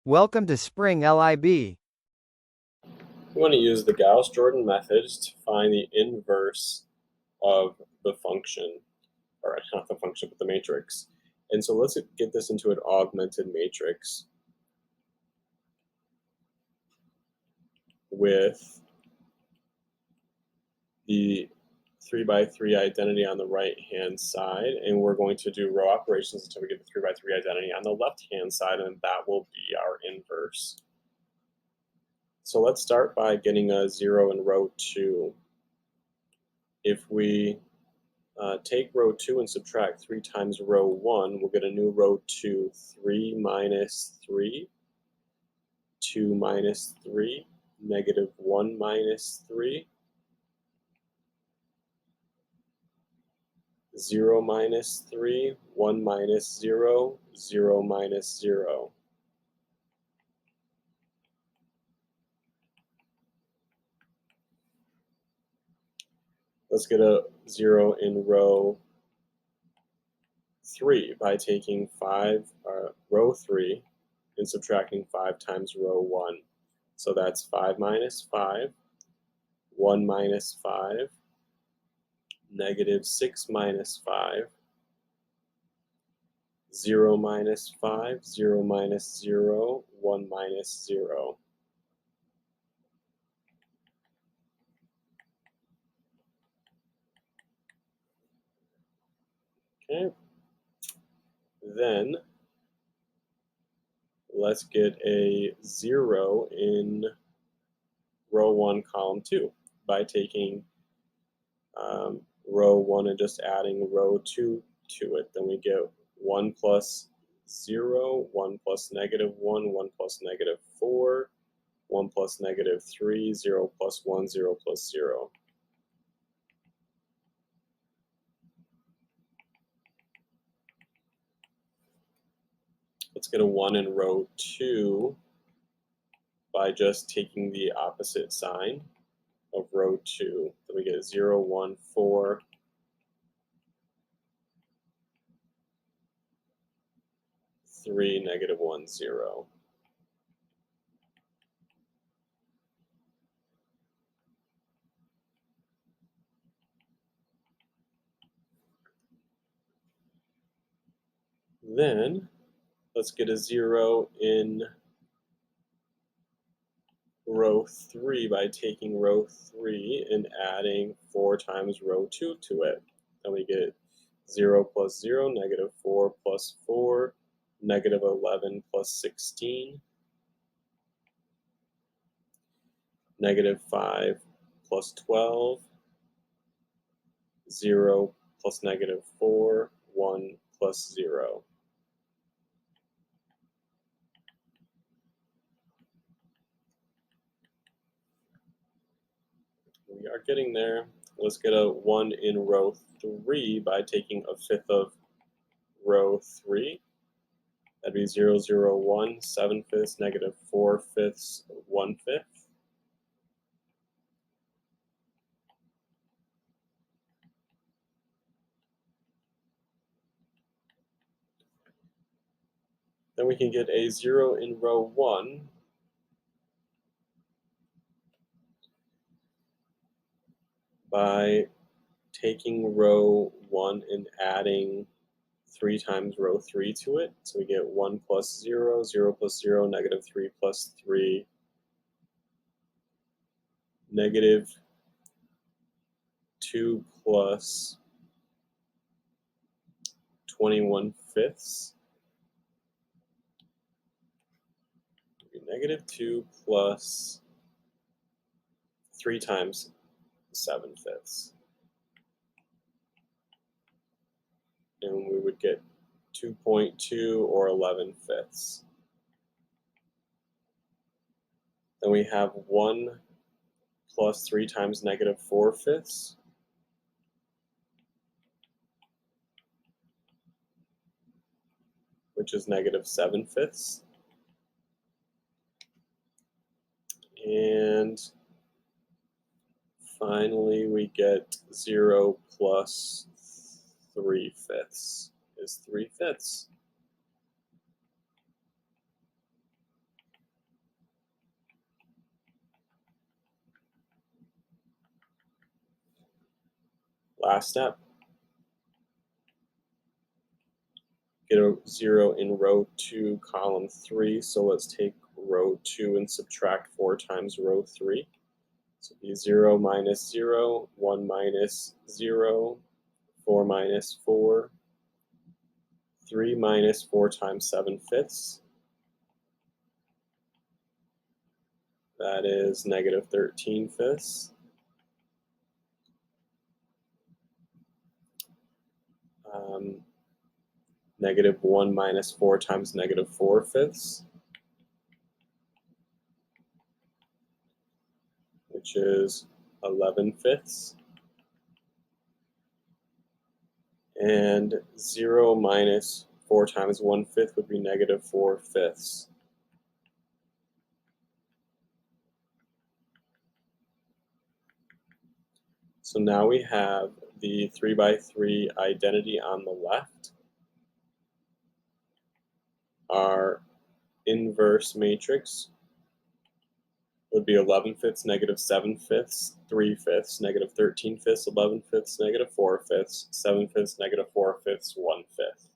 Welcome to Spring LIB. We want to use the Gauss-Jordan methods to find the inverse of the function, or not the function, but the matrix. And so let's get this into an augmented matrix with the 3 by 3 identity on the right-hand side, and we're going to do row operations until we get the 3 by 3 identity on the left-hand side, and that will be our inverse. So let's start by getting a 0 in row 2. If we take row 2 and subtract 3 times row 1, we'll get a new row 2, 3 minus 3, 2 minus 3, negative 1 minus 3, 0 minus 3, 1 minus 0, 0 minus 0. Let's get a 0 in row 3 by taking row 3 and subtracting 5 times row 1. So that's 5 minus 5, 1 minus 5, negative 6 minus 5, 0 minus 5, 0 minus 0, 1 minus 0. Okay. Then let's get a 0 in row 1, column 2 by taking row 1 and just adding row 2 to it. Then we get 1 plus 0, 1 plus negative 1, 1 plus negative 4, 1 plus negative 3, 0 plus 1, 0 plus 0. Let's get a 1 in row 2 by just taking the opposite sign of row 2. Then we get 0, 1, 4, 3, negative 1, 0. Then let's get a 0 in row 3 by taking row 3 and adding 4 times row 2 to it. Then we get 0 plus 0, negative 4 plus 4, negative 11 plus 16, negative 5 plus 12, 0 plus negative 4, 1 plus 0. We are getting there. Let's get a 1 in row 3 by taking a fifth of row 3. That'd be 0, 0, 1, 7 fifths, negative 4 fifths, 1 fifth. Then we can get a 0 in row 1 by taking row 1 and adding 3 times row 3 to it. So we get 1 plus 0, 0 plus 0, negative 3 plus 3, negative 2 plus 21 fifths, negative 2 plus 3 times 7 fifths. And we would get 2.2 or 11 fifths. Then we have 1 plus 3 times negative 4 fifths, which is negative 7 fifths. And finally, we get 0 plus 3 fifths is 3 fifths. Last step, get a 0 in row 2, column 3. So let's take row 2 and subtract 4 times row 3. So it'd be 0 minus 0, 1 minus 0, 4 minus 4, 3 minus 4 times 7/5. That is negative 13/5. Negative 1 minus 4 times negative 4/5, which is 11/5. And 0 minus 4 times 1/5 would be negative 4/5. So now we have the 3 by 3 identity on the left. Our inverse matrix would be 11/5, negative 7/5, 3/5, negative 13/5, 11/5, negative 4/5, 7/5, negative 4/5, 1/5.